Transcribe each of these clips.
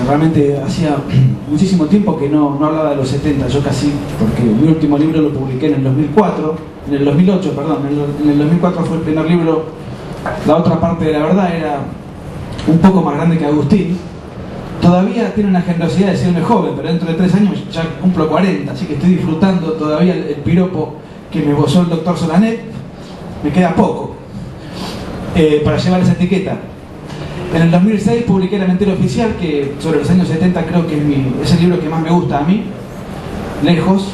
Realmente hacía muchísimo tiempo que no hablaba de los 70, yo casi, porque mi último libro lo publiqué en el 2004, en el 2008, perdón, en el 2004 fue el primer libro. La otra parte de la verdad era un poco más grande que Agustín. Todavía tiene una generosidad de serme joven, pero dentro de 3 años ya cumplo 40, así que estoy disfrutando todavía el piropo que me esbozó el doctor Solanet. Me queda poco para llevar esa etiqueta. En el 2006 publiqué La Mentira Oficial, que sobre los años 70 creo que es el libro que más me gusta a mí, lejos.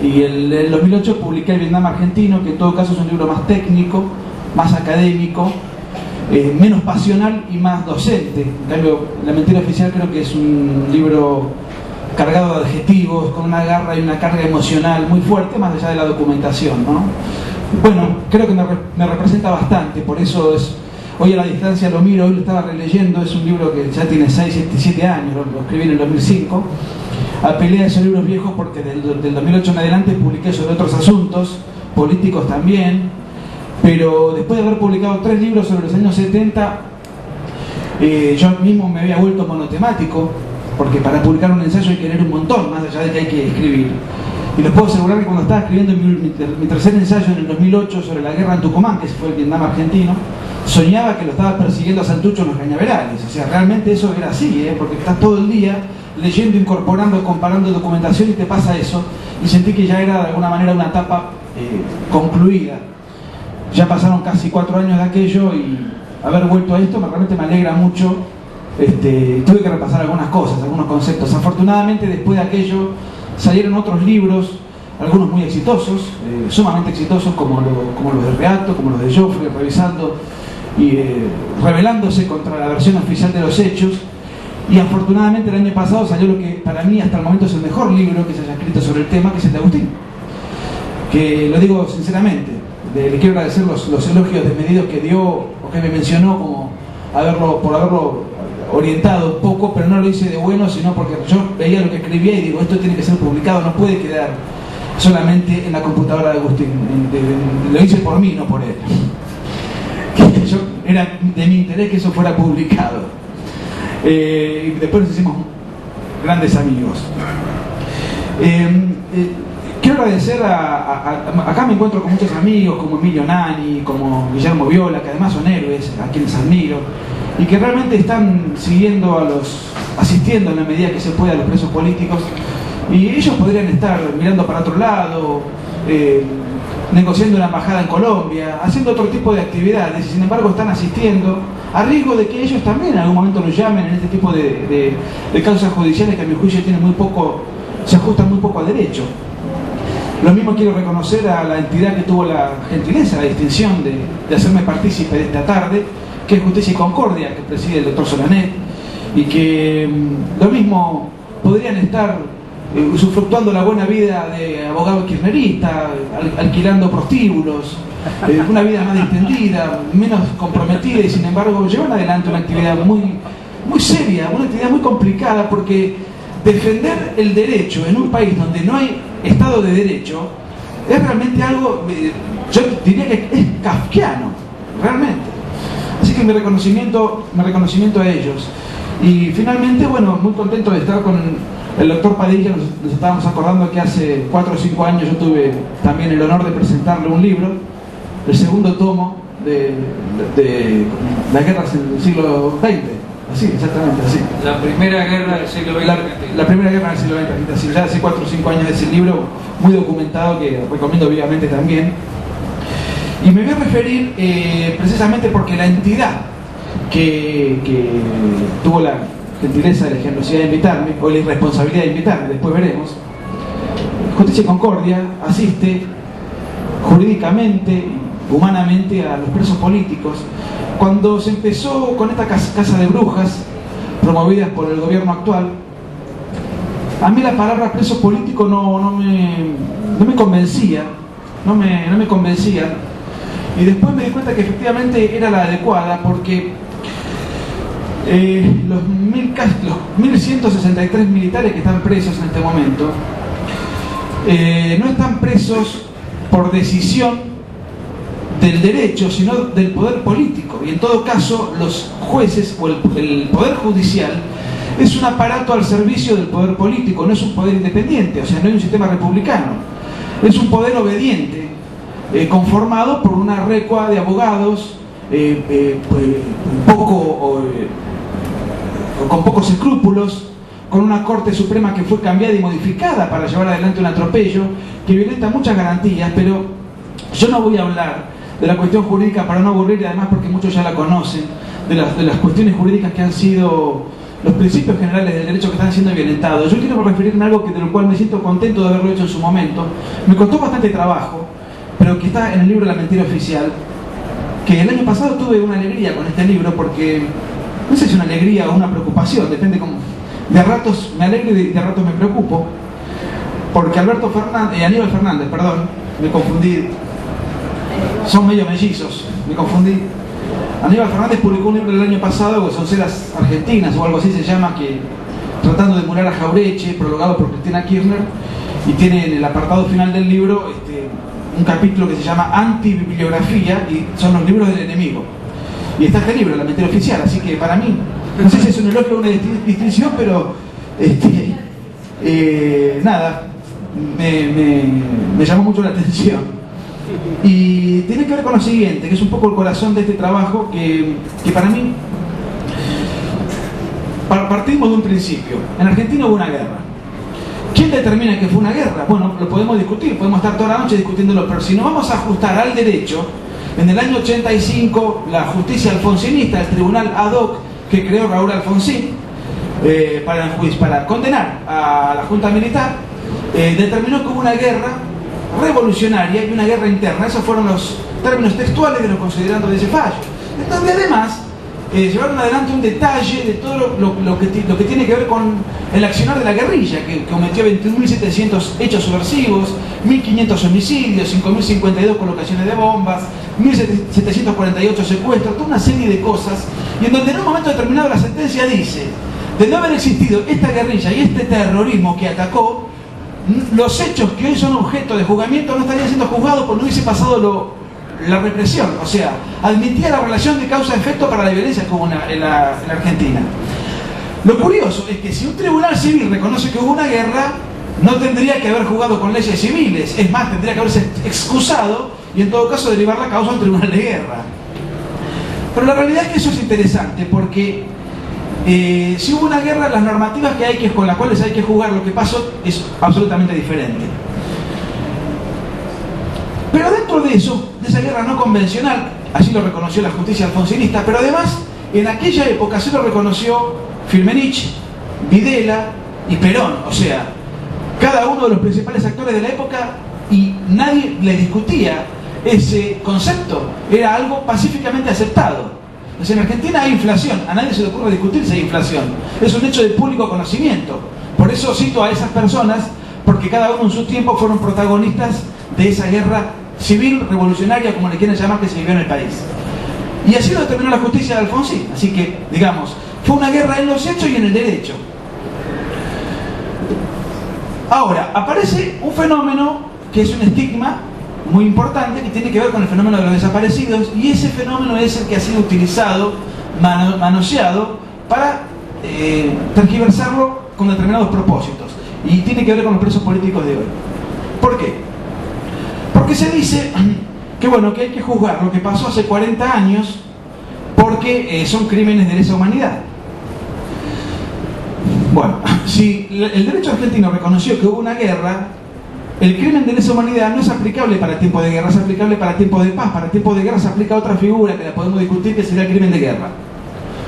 Y en el 2008 publiqué El Vietnam Argentino, que en todo caso es un libro más técnico, más académico, menos pasional y más docente. En cambio, La Mentira Oficial creo que es un libro cargado de adjetivos, con una garra y una carga emocional muy fuerte, más allá de la documentación, ¿no? Bueno, creo que me representa bastante, por eso hoy a la distancia lo miro, hoy lo estaba releyendo. Es un libro que ya tiene 6, 7 años, lo escribí en el 2005. Apelé a esos libros viejos porque del 2008 en adelante publiqué sobre otros asuntos, políticos también, pero después de haber publicado 3 libros sobre los años 70, yo mismo me había vuelto monotemático, porque para publicar un ensayo hay que leer un montón, más allá de que hay que escribir. Y les puedo asegurar que cuando estaba escribiendo mi tercer ensayo en el 2008 sobre la guerra en Tucumán, que fue el Vietnam argentino, soñaba que lo estaba persiguiendo a Santucho en los cañaverales. O sea, realmente eso era así, porque estás todo el día leyendo, incorporando, comparando documentación y te pasa eso. Y sentí que ya era de alguna manera una etapa concluida. Ya pasaron casi 4 años de aquello y haber vuelto a esto realmente me alegra mucho. Tuve que repasar algunas cosas, algunos conceptos. Afortunadamente después de aquello salieron otros libros, algunos muy exitosos, sumamente exitosos, como los de Reato, como los de Joffre, revisando y rebelándose contra la versión oficial de los hechos. Y afortunadamente el año pasado salió lo que para mí hasta el momento es el mejor libro que se haya escrito sobre el tema, que es el de Agustín, que lo digo sinceramente, le quiero agradecer los elogios desmedidos que dio o que me mencionó como por haberlo orientado un poco, pero no lo hice de bueno, sino porque yo veía lo que escribía y digo, esto tiene que ser publicado, no puede quedar solamente en la computadora de Agustín. Lo hice por mí, no por él. Era de mi interés que eso fuera publicado. Y después nos hicimos grandes amigos. Quiero agradecer acá me encuentro con muchos amigos como Emilio Nani, como Guillermo Viola, que además son héroes, a quienes admiro, y que realmente están asistiendo en la medida que se puede a los presos políticos, y ellos podrían estar mirando para otro lado, negociando una embajada en Colombia, haciendo otro tipo de actividades, y sin embargo están asistiendo, a riesgo de que ellos también en algún momento los llamen en este tipo de causas judiciales que a mi juicio se ajustan muy poco a derecho. Lo mismo quiero reconocer a la entidad que tuvo la gentileza, la distinción de hacerme partícipe de esta tarde, que es Justicia y Concordia, que preside el doctor Solanet, y que lo mismo podrían estar usufructuando la buena vida de abogado kirchnerista, alquilando prostíbulos, una vida más distendida, menos comprometida, y sin embargo llevan adelante una actividad muy, muy seria, una actividad muy complicada, porque defender el derecho en un país donde no hay Estado de Derecho es realmente algo, yo diría que es kafkiano, realmente. Así que mi reconocimiento a ellos. Y finalmente, bueno, muy contento de estar con el doctor Padilla. Nos estábamos acordando que hace 4 o 5 años yo tuve también el honor de presentarle un libro, el segundo tomo de las guerras del siglo XX. Así, exactamente así. La primera guerra del siglo XX. La primera guerra del siglo XX, así, ya hace 4 o 5 años de ese libro, muy documentado, que recomiendo vivamente también. Y me voy a referir precisamente porque la entidad que tuvo la gentileza de la generosidad de invitarme, o la irresponsabilidad de invitarme, después veremos, Justicia y Concordia asiste jurídicamente, humanamente a los presos políticos. Cuando se empezó con esta casa de brujas promovidas por el gobierno actual, a mí la palabra preso político no me convencía, no me convencía, y después me di cuenta que efectivamente era la adecuada, porque los 1.163 militares que están presos en este momento no están presos por decisión del derecho, sino del poder político. Y en todo caso, los jueces o el poder judicial es un aparato al servicio del poder político, no es un poder independiente, o sea, no hay un sistema republicano. Es un poder obediente, conformado por una recua de abogados con pocos escrúpulos, con una Corte Suprema que fue cambiada y modificada para llevar adelante un atropello que violenta muchas garantías. Pero yo no voy a hablar de la cuestión jurídica para no aburrir, y además porque muchos ya la conocen, de las cuestiones jurídicas que han sido los principios generales del derecho que están siendo violentados. Yo quiero referirme a algo de lo cual me siento contento de haberlo hecho en su momento. Me costó bastante trabajo, pero que está en el libro La Mentira Oficial, que el año pasado tuve una alegría con este libro, porque no sé si es una alegría o una preocupación, depende cómo. De ratos me alegro y de ratos me preocupo, porque Aníbal Fernández, me confundí, son medio mellizos, me confundí. Aníbal Fernández publicó un libro el año pasado, que son Ceras Argentinas o algo así se llama, que tratando de emular a Jaureche, prologado por Cristina Kirchner, y tiene en el apartado final del libro un capítulo que se llama Antibibliografía, y son los libros del enemigo. Y está este libro, La Mentira Oficial, así que para mí, no sé si es un elogio o una distinción, pero nada, me llamó mucho la atención. Y tiene que ver con lo siguiente, que es un poco el corazón de este trabajo, que para mí partimos de un principio. En Argentina hubo una guerra. ¿Quién determina que fue una guerra? Bueno, lo podemos discutir, podemos estar toda la noche discutiéndolo, pero si nos vamos a ajustar al derecho, en el año 85 la justicia alfonsinista, el tribunal ad hoc que creó Raúl Alfonsín para condenar a la junta militar, determinó que hubo una guerra revolucionaria y una guerra interna. Esos fueron los términos textuales de lo considerado de ese fallo. Entonces, además, llevaron adelante un detalle de todo lo que tiene que ver con el accionar de la guerrilla, que cometió 21.700 hechos subversivos, 1.500 homicidios, 5.052 colocaciones de bombas, 1.748 secuestros, toda una serie de cosas, y en donde en un momento determinado la sentencia dice: de no haber existido esta guerrilla y este terrorismo que atacó, los hechos que hoy son objeto de juzgamiento no estarían siendo juzgados porque no hubiese pasado la represión. O sea, admitía la relación de causa-efecto para la violencia que hubo en la Argentina. Lo curioso es que si un tribunal civil reconoce que hubo una guerra, no tendría que haber juzgado con leyes civiles. Es más, tendría que haberse excusado y en todo caso derivar la causa a un tribunal de guerra. Pero la realidad es que eso es interesante, porque si hubo una guerra, las normativas con las cuales hay que juzgar lo que pasó es absolutamente diferente. Pero dentro de eso, de esa guerra no convencional, así lo reconoció la justicia alfonsinista, pero además en aquella época se lo reconoció Firmenich, Videla y Perón. O sea, cada uno de los principales actores de la época, y nadie le discutía ese concepto, era algo pacíficamente aceptado. O sea, en Argentina hay inflación, a nadie se le ocurre discutir si hay inflación, es un hecho de público conocimiento. Por eso cito a esas personas, porque cada uno en su tiempo fueron protagonistas de esa guerra civil, revolucionaria, como le quieren llamar, que se vivió en el país. Y así lo determinó la justicia de Alfonsín. Así que, digamos, fue una guerra en los hechos y en el derecho. Ahora, aparece un fenómeno que es un estigma muy importante, que tiene que ver con el fenómeno de los desaparecidos, y ese fenómeno es el que ha sido utilizado, manoseado, para tergiversarlo con determinados propósitos, y tiene que ver con los presos políticos de hoy. ¿Por qué? Porque se dice que, bueno, que hay que juzgar lo que pasó hace 40 años porque son crímenes de lesa humanidad. Bueno, si el derecho argentino reconoció que hubo una guerra, el crimen de lesa humanidad no es aplicable para tiempo de guerra, es aplicable para tiempo de paz. Para tiempo de guerra se aplica otra figura que la podemos discutir, que sería el crimen de guerra.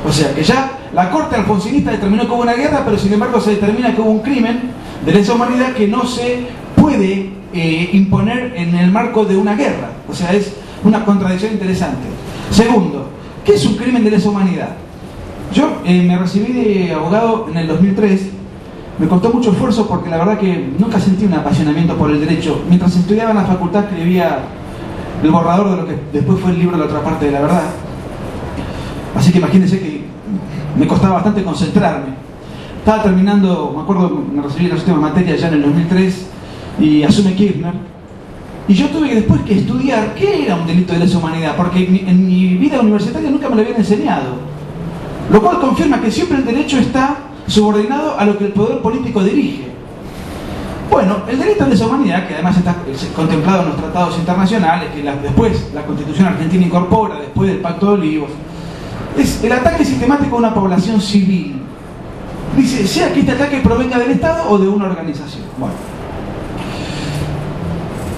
O sea que ya la Corte alfonsinista determinó que hubo una guerra, pero sin embargo se determina que hubo un crimen de lesa humanidad que no se puede imponer en el marco de una guerra. O sea, es una contradicción interesante. Segundo, ¿qué es un crimen de lesa humanidad? Yo me recibí de abogado en el 2003. Me costó mucho esfuerzo porque la verdad que nunca sentí un apasionamiento por el derecho. Mientras estudiaba en la facultad escribía el borrador de lo que después fue el libro La otra parte de la verdad. Así que imagínense que me costaba bastante concentrarme. Estaba terminando, me acuerdo, me recibí en las últimas materias ya en el 2003 y asume Kirchner. Y yo tuve después que estudiar qué era un delito de lesa humanidad, porque en mi vida universitaria nunca me lo habían enseñado. Lo cual confirma que siempre el derecho está subordinado a lo que el poder político dirige. Bueno, el delito de lesa humanidad, que además está contemplado en los tratados internacionales, que después la Constitución argentina incorpora, después del Pacto de Olivos, es el ataque sistemático a una población civil. Dice, sea que este ataque provenga del Estado o de una organización. Bueno.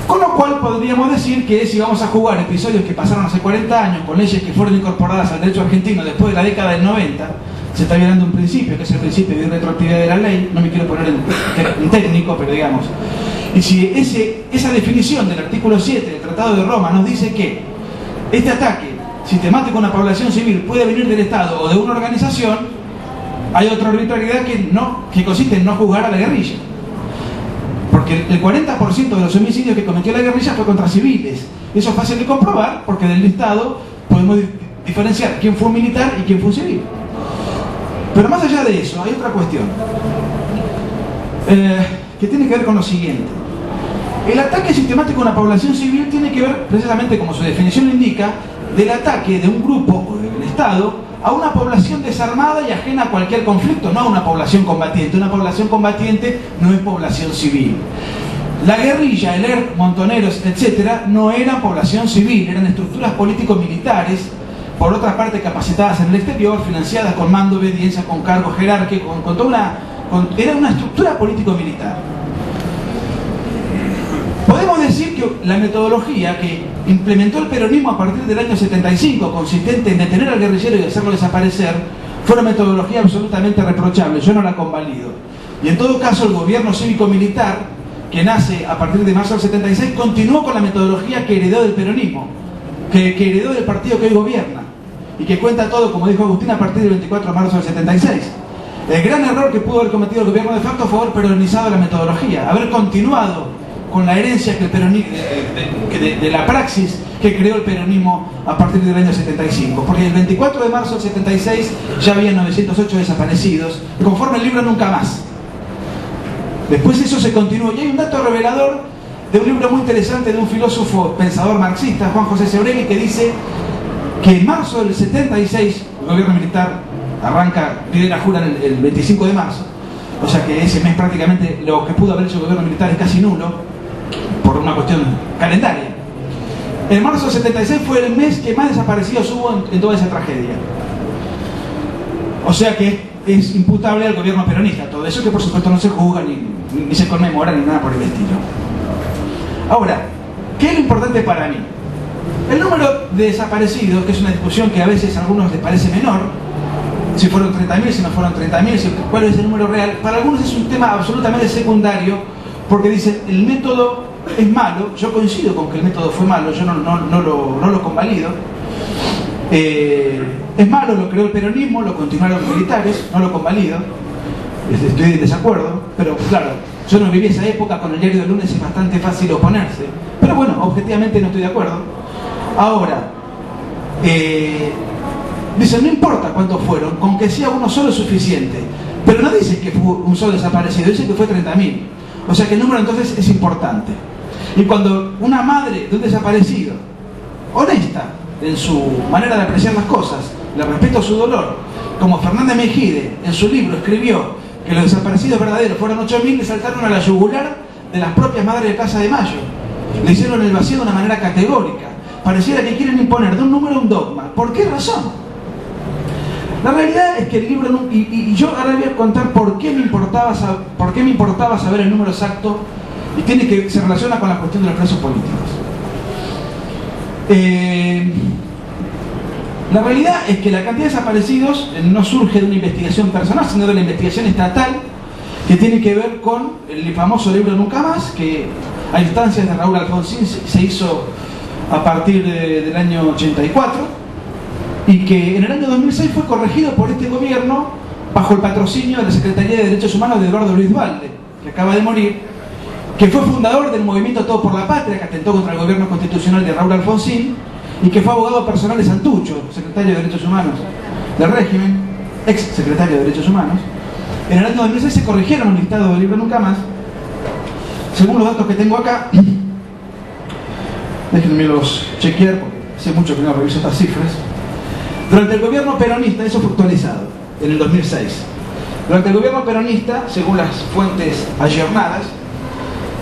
Con lo cual podríamos decir que si vamos a jugar episodios que pasaron hace 40 años con leyes que fueron incorporadas al derecho argentino después de la década del 90, se está violando un principio, que es el principio de retroactividad de la ley. No me quiero poner en técnico, pero digamos. Y si esa definición del artículo 7 del Tratado de Roma nos dice que este ataque sistemático a una población civil puede venir del Estado o de una organización, hay otra arbitrariedad que consiste en no juzgar a la guerrilla. Porque el 40% de los homicidios que cometió la guerrilla fue contra civiles. Eso es fácil de comprobar porque del listado podemos diferenciar quién fue un militar y quién fue un civil. Pero más allá de eso, hay otra cuestión que tiene que ver con lo siguiente. El ataque sistemático a una población civil tiene que ver, precisamente como su definición lo indica, del ataque de un grupo o del Estado a una población desarmada y ajena a cualquier conflicto, no a una población combatiente. Una población combatiente no es población civil. La guerrilla, el ERP, montoneros, etc., no eran población civil, eran estructuras político-militares, por otra parte capacitadas en el exterior, financiadas con mando, obediencia, con cargo jerárquico, con toda era una estructura político-militar. Podemos decir que la metodología que implementó el peronismo a partir del año 75, consistente en detener al guerrillero y hacerlo desaparecer, fue una metodología absolutamente reprochable. Yo no la convalido. Y en todo caso, el gobierno cívico-militar, que nace a partir de marzo del 76, continuó con la metodología que heredó del peronismo, que heredó del partido que hoy gobierna, y que cuenta todo, como dijo Agustín, a partir del 24 de marzo del 76. El gran error que pudo haber cometido el gobierno de facto fue haber peronizado la metodología, haber continuado con la herencia que el peronismo, de la praxis que creó el peronismo a partir del año 75. Porque el 24 de marzo del 76 ya había 908 desaparecidos, conforme el libro Nunca Más. Después eso se continuó, y hay un dato revelador de un libro muy interesante de un filósofo pensador marxista, Juan José Seuregui, que dice que en marzo del 76, el gobierno militar arranca, pide la jura el 25 de marzo, o sea que ese mes prácticamente lo que pudo haber hecho el gobierno militar es casi nulo, por una cuestión calendaria. En marzo del 76 fue el mes que más desaparecidos hubo en toda esa tragedia. O sea que es imputable al gobierno peronista todo eso, que por supuesto no se juzga ni se conmemora ni nada por el estilo. Ahora, ¿qué es lo importante para mí? El número de desaparecidos, que es una discusión que a veces a algunos les parece menor, si fueron 30.000, si no fueron 30.000, cuál es el número real, para algunos es un tema absolutamente secundario, porque dicen, el método es malo. Yo coincido con que el método fue malo, yo no lo convalido. Es malo, lo creó el peronismo, lo continuaron los militares, no lo convalido. Estoy en desacuerdo, pero claro, yo no viví esa época, con el diario del lunes es bastante fácil oponerse. Pero bueno, objetivamente no estoy de acuerdo. Ahora, dicen, no importa cuántos fueron, con que sea uno solo es suficiente. Pero no dicen que fue un solo desaparecido, dicen que fue 30.000. O sea que el número entonces es importante. Y cuando una madre de un desaparecido, honesta en su manera de apreciar las cosas, le respeta su dolor, como Fernández Mejide en su libro escribió que los desaparecidos verdaderos fueron 8.000, le saltaron a la yugular de las propias madres de Plaza de Mayo. Le hicieron el vacío de una manera categórica. Pareciera que quieren imponer de un número un dogma. ¿Por qué razón? La realidad es que el libro, y yo ahora voy a contar por qué me importaba saber el número exacto, y se relaciona con la cuestión de los presos políticos. La realidad es que la cantidad de desaparecidos no surge de una investigación personal, sino de la investigación estatal, que tiene que ver con el famoso libro Nunca Más, que a instancias de Raúl Alfonsín se hizo a partir del año 84, y que en el año 2006 fue corregido por este gobierno bajo el patrocinio de la Secretaría de Derechos Humanos de Eduardo Luis Duhalde, que acaba de morir, que fue fundador del movimiento Todo por la Patria, que atentó contra el gobierno constitucional de Raúl Alfonsín, y que fue abogado personal de Santucho, secretario de Derechos Humanos del régimen, ex secretario de Derechos Humanos. En el año 2006 se corrigieron los listados del libro Nunca Más. Según los datos que tengo acá, déjenme los chequear porque hace mucho que no reviso estas cifras. Durante el gobierno peronista, eso fue actualizado en el 2006. Durante el gobierno peronista, según las fuentes ayornadas,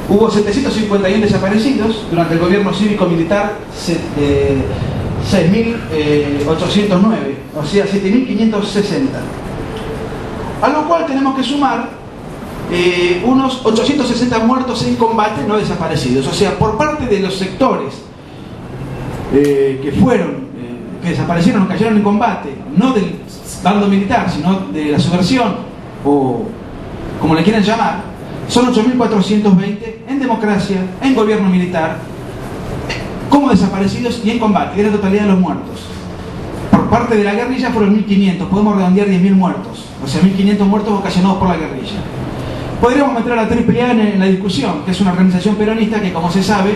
hubo 751 desaparecidos. Durante el gobierno cívico-militar, 6.809, o sea, 7.560. A lo cual tenemos que sumar unos 860 muertos en combate no desaparecidos. O sea, por parte de los sectores que desaparecieron o cayeron en combate, no del bando militar, sino de la subversión, o como le quieran llamar, son 8.420 en democracia, en gobierno militar, como desaparecidos y en combate, es la totalidad de los muertos. Por parte de la guerrilla fueron 1.500, podemos redondear 10.000 muertos, o sea, 1.500 muertos ocasionados por la guerrilla. Podríamos meter a la AAA en la discusión, que es una organización peronista que, como se sabe,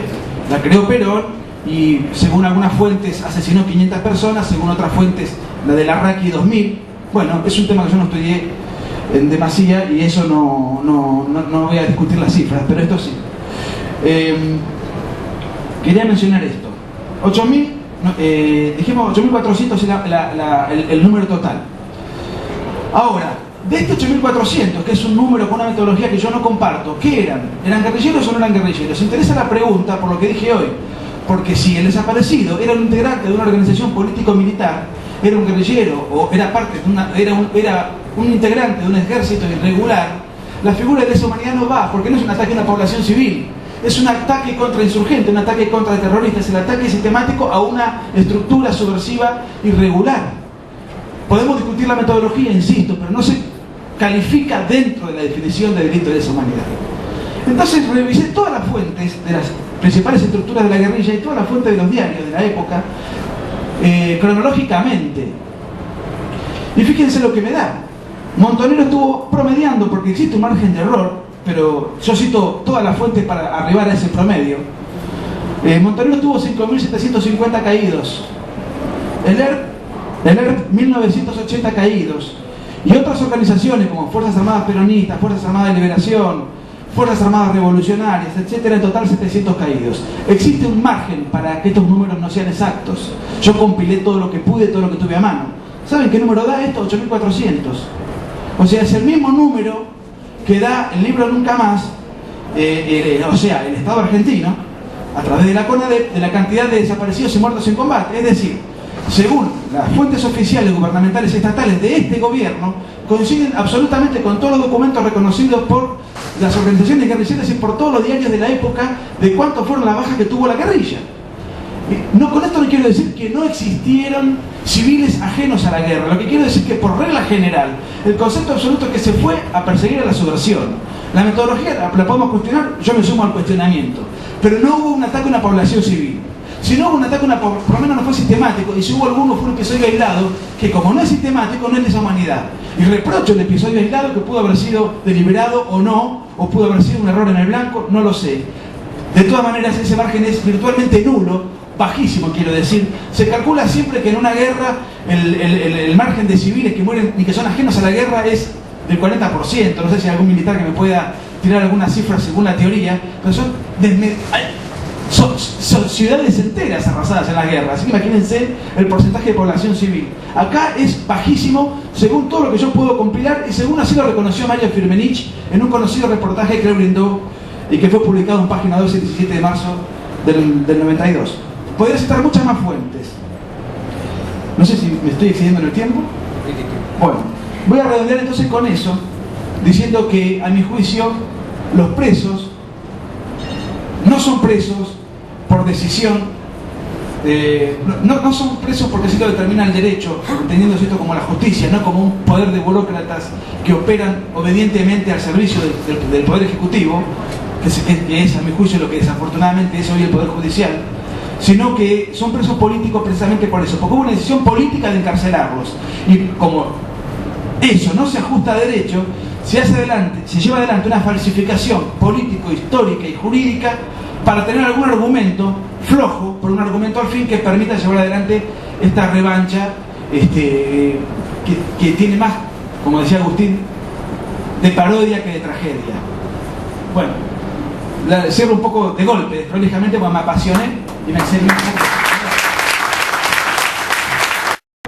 la creó Perón y, según algunas fuentes, asesinó 500 personas, según otras fuentes, la de la Raqui 2.000. Bueno, es un tema que yo no estudié en demasía y eso no voy a discutir las cifras, pero esto sí. Quería mencionar esto. 8.000, dijimos 8.400 es el número total. Ahora, de estos 8.400, que es un número con una metodología que yo no comparto, ¿qué eran? ¿Eran guerrilleros o no eran guerrilleros? Interesa la pregunta por lo que dije hoy. Porque si el desaparecido era un integrante de una organización político-militar, era un guerrillero o era parte de era un integrante de un ejército irregular, la figura de lesa humanidad no va, porque no es un ataque a una población civil. Es un ataque contra insurgente, un ataque contra terroristas, es el ataque sistemático a una estructura subversiva irregular. Podemos discutir la metodología, insisto, pero no se califica dentro de la definición de delito de lesa humanidad. Entonces revisé todas las fuentes de las principales estructuras de la guerrilla y todas las fuentes de los diarios de la época, cronológicamente. Y fíjense lo que me da. Montonero estuvo promediando, porque existe un margen de error, pero yo cito todas las fuentes para arribar a ese promedio. Montonero tuvo 5.750 caídos. El ERP 1.980 caídos. Y otras organizaciones como Fuerzas Armadas Peronistas, Fuerzas Armadas de Liberación, Fuerzas Armadas Revolucionarias, etcétera, en total 700 caídos. Existe un margen para que estos números no sean exactos. Yo compilé todo lo que pude, todo lo que tuve a mano. ¿Saben qué número da esto? 8.400. O sea, es el mismo número que da el libro Nunca Más, o sea, el Estado argentino, a través de la CONADEP, de la cantidad de desaparecidos y muertos en combate. Es decir, según las fuentes oficiales gubernamentales estatales de este gobierno, coinciden absolutamente con todos los documentos reconocidos por las organizaciones guerrilleras y por todos los diarios de la época de cuánto fueron las bajas que tuvo la guerrilla. No, con esto no quiero decir que no existieron civiles ajenos a la guerra. Lo que quiero decir es que por regla general, el concepto absoluto es que se fue a perseguir a la subversión. La metodología la podemos cuestionar, yo me sumo al cuestionamiento. Pero no hubo un ataque a una población civil. Si no hubo un ataque a una población, por lo menos no fue sistemático, y si hubo alguno fue un episodio aislado, que como no es sistemático, no es lesa humanidad. Y reprocho el episodio aislado que pudo haber sido deliberado o no, o pudo haber sido un error en el blanco, no lo sé. De todas maneras, ese margen es virtualmente nulo, bajísimo quiero decir. Se calcula siempre que en una guerra el margen de civiles que mueren y que son ajenos a la guerra es del 40%. No sé si hay algún militar que me pueda tirar algunas cifras según la teoría, pero son ciudades enteras arrasadas en la guerra. Así que imagínense el porcentaje de población civil. Acá es bajísimo, según todo lo que yo puedo compilar y según así lo reconoció Mario Firmenich en un conocido reportaje que él brindó y que fue publicado en Página 12 el 17 de marzo del 92. Podría citar muchas más fuentes. No sé si me estoy excediendo en el tiempo. Bueno, voy a redondear entonces con eso, diciendo que, a mi juicio, los presos no son presos por decisión, no son presos porque así lo determina el derecho, entendiendo esto como la justicia, no como un poder de burócratas que operan obedientemente al servicio del Poder Ejecutivo, que es, a mi juicio, lo que desafortunadamente es hoy el Poder Judicial, sino que son presos políticos precisamente por eso, porque hubo una decisión política de encarcelarlos. Y como eso no se ajusta a derecho, se lleva adelante una falsificación político, histórica y jurídica para tener algún argumento flojo, por un argumento al fin que permita llevar adelante esta revancha que tiene más, como decía Agustín, de parodia que de tragedia. Bueno, cierro un poco de golpe, prolijamente, porque me apasioné. Inexcedente.